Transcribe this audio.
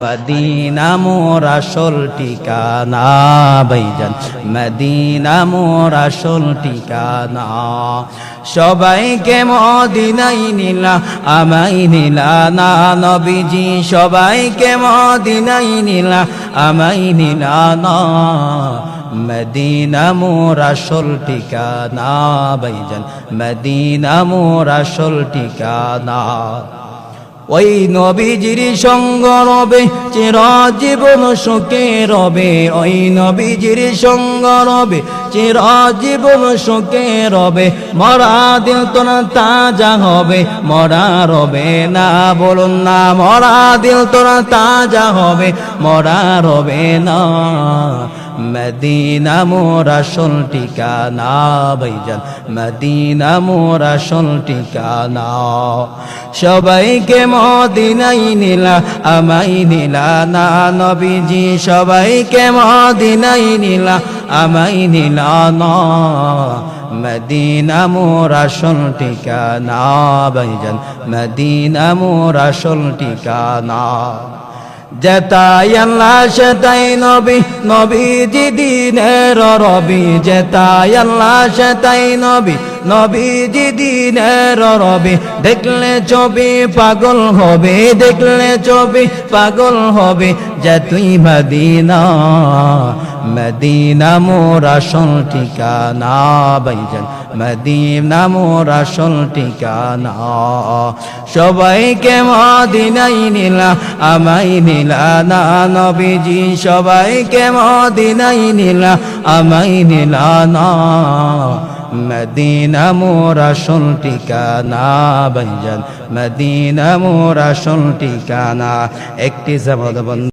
Medina মোর আসল ঠিকানা ভাইজান, মদিনা মোর আসল ঠিকানা। সবাইকে মদিনায় নিলা আমায় নিলা না নবীজি, সবাইকে মদিনায় নিলা আমায় নিলা না। মদিনা মোর আসল ঠিকানা ভাইজান, মদিনা মোর আসল ঠিকানা। ওই নবীজির সঙ্গ রবে চিরজীবন সুখে রবে, ওই নবীজির সঙ্গ রবে চিরজীবন সুখে রবে। মরা দিল তো না তাজা হবে, মরা রবে না, বলুন না মরা দিল তো না তাজা হবে, মরা রবে না। মদিনা মোর আসল ঠিকানা ভাইজান, মদিনা মোর আসল ঠিকানা। সবাইকে মদিনায় নিলা আমায় নিলা না নবীজি, সবাইকে মদিনায় নিলা আমায় নিলা না। মদিনা মোর আসল ঠিকানা ভাইজান, মদিনা মোর আসল ঠিকানা। যেতাই আল্লাহ সেতাই নবী, নবীজি দিনের রবি। যেতাই আল্লাহ সেতাই নবী, নবীজি দিনের রবি। দেখলে ছবি পাগল হবে, দেখলে ছবি পাগল হবে। যে তুই মদিনা, মদিনা মোর আসল ঠিকানা ভাইজান, মদিনা মোর আসল ঠিকানা। সবাইকে মদিনায় নিলা আমায় নিলা না নবীজি, সবাইকে মদিনায় নিলা আমায় নিলা না। মদিনা মোর আসল ঠিকানা ভাইজান, মদিনা মোর আসল ঠিকানা। একটি জামাত বন্ধ।